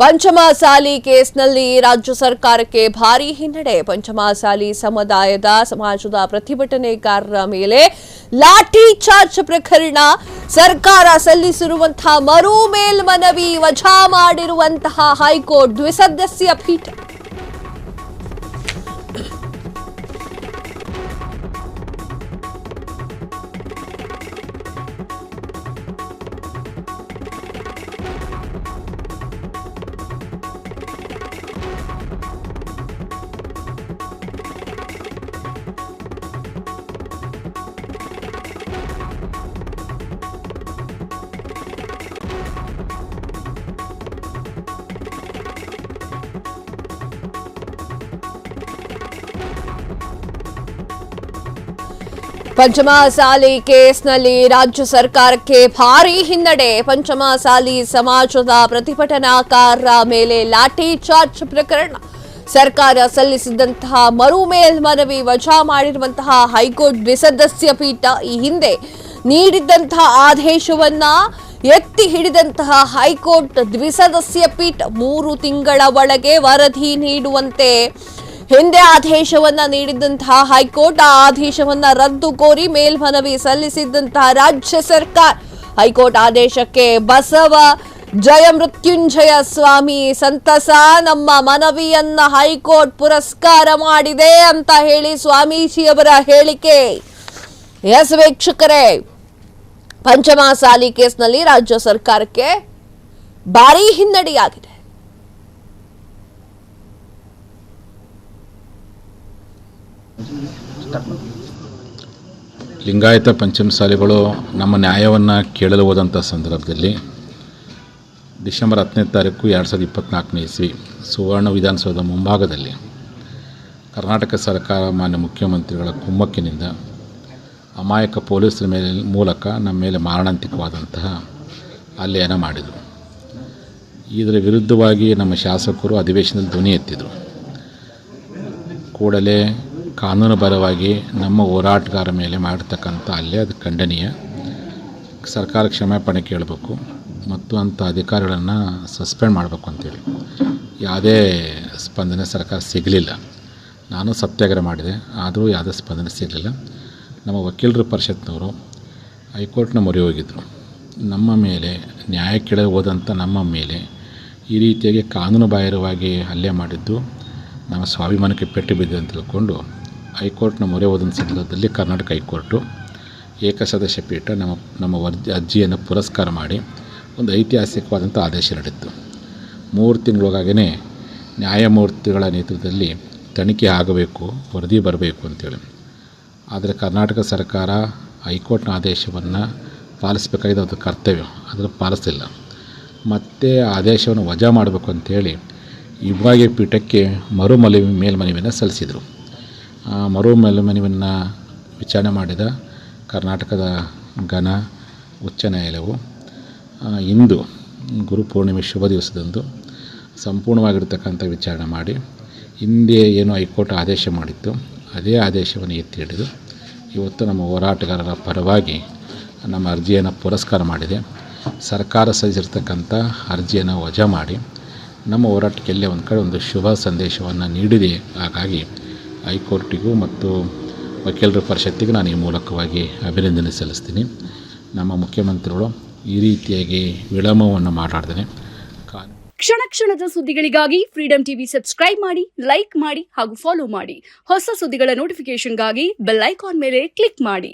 ಪಂಚಮಸಾಲಿ ಕೇಸ್ನಲ್ಲಿ ರಾಜ್ಯ ಸರ್ಕಾರಕ್ಕೆ ಭಾರೀ ಹಿನ್ನಡೆ. ಪಂಚಮಸಾಲಿ ಸಮಾಜದ ಪ್ರತಿಭಟನೆಗಾರರ ಮೇಲೆ ಲಾಠಿ ಚಾರ್ಜ್ ಪ್ರಕರಣ ಸರ್ಕಾರ ಸಲ್ಲಿಸಿರುವಂತಹ ಮರು ಮೇಲ್ಮನವಿ ವಜಾ ಮಾಡಿರುವಂತಹ ಹೈಕೋರ್ಟ್ ದ್ವಿಸದಸ್ಯ ಪೀಠ. ಪಂಚಮಸಾಲಿ ಕೇಸ್ನಲ್ಲಿ ರಾಜ್ಯ ಸರ್ಕಾರಕ್ಕೆ ಭಾರೀ ಹಿನ್ನಡೆ. ಪಂಚಮಸಾಲಿ ಸಮಾಜದ ಪ್ರತಿಭಟನಾಕಾರರ ಮೇಲೆ ಲಾಠಿ ಚಾರ್ಜ್ ಪ್ರಕರಣ ಸರ್ಕಾರ ಸಲ್ಲಿಸಿದಂತಹ ಮರು ಮೇಲ್ಮನವಿ ವಜಾ ಮಾಡಿರುವಂತಹ ಹೈಕೋರ್ಟ್ ದ್ವಿಸದಸ್ಯ ಪೀಠ ಈ ಹಿಂದೆ ನೀಡಿದಂತಹ ಆದೇಶವನ್ನ ಎತ್ತಿ ಹಿಡಿದಂತಹ ಹೈಕೋರ್ಟ್ ದ್ವಿಸದಸ್ಯ ಪೀಠ 3 ತಿಂಗಳ ಒಳಗೆ ವರದಿ ನೀಡುವಂತೆ ಹಿಂದೆ ಆದೇಶವನ್ನ ನೀಡಿದಂತಹ ಹೈಕೋರ್ಟ್ ಆ ಆದೇಶವನ್ನ ರದ್ದು ಕೋರಿ ಮೇಲ್ಮನವಿ ಸಲ್ಲಿಸಿದಂತಹ ರಾಜ್ಯ ಸರ್ಕಾರ ಹೈಕೋರ್ಟ್ ಆದೇಶಕ್ಕೆ ಬಸವ ಜಯ ಮೃತ್ಯುಂಜಯ ಸ್ವಾಮಿ ಸಂತಸ, ನಮ್ಮ ಮನವಿಯನ್ನ ಹೈಕೋರ್ಟ್ ಪುರಸ್ಕಾರ ಮಾಡಿದೆ ಅಂತ ಹೇಳಿ ಸ್ವಾಮೀಜಿಯವರ ಹೇಳಿಕೆ. ಎಸ್ ವೀಕ್ಷಕರೇ, ಪಂಚಮಸಾಲಿ ಕೇಸ್ನಲ್ಲಿ ರಾಜ್ಯ ಸರ್ಕಾರಕ್ಕೆ ಭಾರೀ ಹಿನ್ನಡೆಯಾಗಿದೆ. ಲಿಂಗಾಯತ ಪಂಚಮಸಾಲಿಗಳು ನಮ್ಮ ನ್ಯಾಯವನ್ನು ಕೇಳಲು ಹೋದಂಥ ಸಂದರ್ಭದಲ್ಲಿ ಡಿಸೆಂಬರ್ 10ನೇ ತಾರೀಕು 2024ನೇ ಇಸ್ವಿ ಸುವರ್ಣ ವಿಧಾನಸೌಧದ ಮುಂಭಾಗದಲ್ಲಿ ಕರ್ನಾಟಕ ಸರ್ಕಾರ ಮಾನ್ಯ ಮುಖ್ಯಮಂತ್ರಿಗಳ ಕುಮ್ಮಕ್ಕಿನಿಂದ ಅಮಾಯಕ ಪೊಲೀಸರ ಮೂಲಕ ನಮ್ಮ ಮೇಲೆ ಮಾರಣಾಂತಿಕವಾದಂತಹ ಹಲ್ಲೆಯನ್ನು ಮಾಡಿದರು. ಇದರ ವಿರುದ್ಧವಾಗಿ ನಮ್ಮ ಶಾಸಕರು ಅಧಿವೇಶನದಲ್ಲಿ ಧ್ವನಿ ಎತ್ತಿದರು. ಕೂಡಲೇ ಕಾನೂನುಬದ್ಧವಾಗಿ ನಮ್ಮ ಹೋರಾಟಗಾರ ಮೇಲೆ ಮಾಡಿರ್ತಕ್ಕಂಥ ಹಲ್ಲೆ ಅದು ಖಂಡನೀಯ. ಸರ್ಕಾರ ಕ್ಷಮಾಪಣೆ ಕೇಳಬೇಕು ಮತ್ತು ಅಂಥ ಅಧಿಕಾರಿಗಳನ್ನು ಸಸ್ಪೆಂಡ್ ಮಾಡಬೇಕು ಅಂತೇಳಿ ಯಾವುದೇ ಸ್ಪಂದನೆ ಸರ್ಕಾರ ಸಿಗಲಿಲ್ಲ. ನಾನು ಸತ್ಯಾಗ್ರಹ ಮಾಡಿದೆ, ಆದರೂ ಯಾವುದೇ ಸ್ಪಂದನೆ ಸಿಗಲಿಲ್ಲ. ನಮ್ಮ ವಕೀಲರ ಪರಿಷತ್ನವರು ಹೈಕೋರ್ಟ್ನ ಮೊರೆ ಹೋಗಿದ್ದರು. ನಮ್ಮ ಮೇಲೆ ನ್ಯಾಯ ಕೇಳಲು ಹೋದಂಥ ನಮ್ಮ ಮೇಲೆ ಈ ರೀತಿಯಾಗಿ ಕಾನೂನುಬಾಹಿರವಾಗಿ ಹಲ್ಲೆ ಮಾಡಿದ್ದು ನಮ್ಮ ಸ್ವಾಭಿಮಾನಕ್ಕೆ ಪೆಟ್ಟು ಬಿದ್ದಿದೆ ಅಂತ ತಿಳ್ಕೊಂಡು ಹೈಕೋರ್ಟ್ನ ಮೊರೆ ಹೋದ ಸಂದರ್ಭದಲ್ಲಿ ಕರ್ನಾಟಕ ಹೈಕೋರ್ಟು ಏಕಸದಸ್ಯ ಪೀಠ ನಮ್ಮ ಅರ್ಜಿಯನ್ನು ಪುರಸ್ಕಾರ ಮಾಡಿ ಒಂದು ಐತಿಹಾಸಿಕವಾದಂಥ ಆದೇಶ ನೀಡಿತ್ತು. 3 ತಿಂಗಳೊಳಗಾಗೇ ನ್ಯಾಯಮೂರ್ತಿಗಳ ನೇತೃತ್ವದಲ್ಲಿ ತನಿಖೆ ಆಗಬೇಕು, ವರದಿ ಬರಬೇಕು ಅಂತೇಳಿ. ಆದರೆ ಕರ್ನಾಟಕ ಸರ್ಕಾರ ಹೈಕೋರ್ಟ್ನ ಆದೇಶವನ್ನು ಪಾಲಿಸಬೇಕಾಗಿದೆ, ಅದು ಕರ್ತವ್ಯ, ಅದನ್ನು ಪಾಲಿಸಲಿಲ್ಲ. ಮತ್ತೆ ಆದೇಶವನ್ನು ವಜಾ ಮಾಡಬೇಕು ಅಂಥೇಳಿ ವಿಭಾಗೀಯ ಪೀಠಕ್ಕೆ ಮೇಲ್ಮನವಿಯನ್ನು ಸಲ್ಲಿಸಿದರು. ಮೇಲ್ಮನವಿಯನ್ನು ವಿಚಾರಣೆ ಮಾಡಿದ ಕರ್ನಾಟಕದ ಘನ ಉಚ್ಚ ನ್ಯಾಯಾಲಯವು ಇಂದು ಗುರುಪೂರ್ಣಿಮೆ ಶುಭ ದಿವಸದಂದು ಸಂಪೂರ್ಣವಾಗಿರ್ತಕ್ಕಂಥ ವಿಚಾರಣೆ ಮಾಡಿ ಹಿಂದೆ ಏನು ಹೈಕೋರ್ಟ್ ಆದೇಶ ಮಾಡಿತ್ತು ಅದೇ ಆದೇಶವನ್ನು ಎತ್ತಿ ಹಿಡಿದು ಇವತ್ತು ನಮ್ಮ ಹೋರಾಟಗಾರರ ಪರವಾಗಿ ನಮ್ಮ ಅರ್ಜಿಯನ್ನು ಪುರಸ್ಕಾರ ಮಾಡಿದೆ. ಸರ್ಕಾರ ಸಲ್ಲಿಸಿರ್ತಕ್ಕಂಥ ಅರ್ಜಿಯನ್ನು ವಜಾ ಮಾಡಿ ನಮ್ಮ ಹೋರಾಟಕ್ಕೆ ಎಲ್ಲೇ ಒಂದು ಕಡೆ ಒಂದು ಶುಭ ಸಂದೇಶವನ್ನು ನೀಡಿದೆ. ಹಾಗಾಗಿ ಹೈಕೋರ್ಟಿಗೂ ಮತ್ತು ವಕೀಲರ ಪರಿಷತ್ತಿಗೂ ನಾನು ಈ ಮೂಲಕವಾಗಿ ಅಭಿನಂದನೆ ಸಲ್ಲಿಸ್ತೀನಿ. ನಮ್ಮ ಮುಖ್ಯಮಂತ್ರಿಗಳು ಈ ರೀತಿಯಾಗಿ ವಿಳಂಬವನ್ನು ಮಾತಾಡ್ತೇನೆ. ಕ್ಷಣ ಕ್ಷಣದ ಸುದ್ದಿಗಳಿಗಾಗಿ ಫ್ರೀಡಂ ಟಿವಿ ಸಬ್ಸ್ಕ್ರೈಬ್ ಮಾಡಿ, ಲೈಕ್ ಮಾಡಿ ಹಾಗೂ ಫಾಲೋ ಮಾಡಿ. ಹೊಸ ಸುದ್ದಿಗಳ ನೋಟಿಫಿಕೇಶನ್ಗಾಗಿ ಬೆಲ್ ಐಕಾನ್ ಮೇಲೆ ಕ್ಲಿಕ್ ಮಾಡಿ.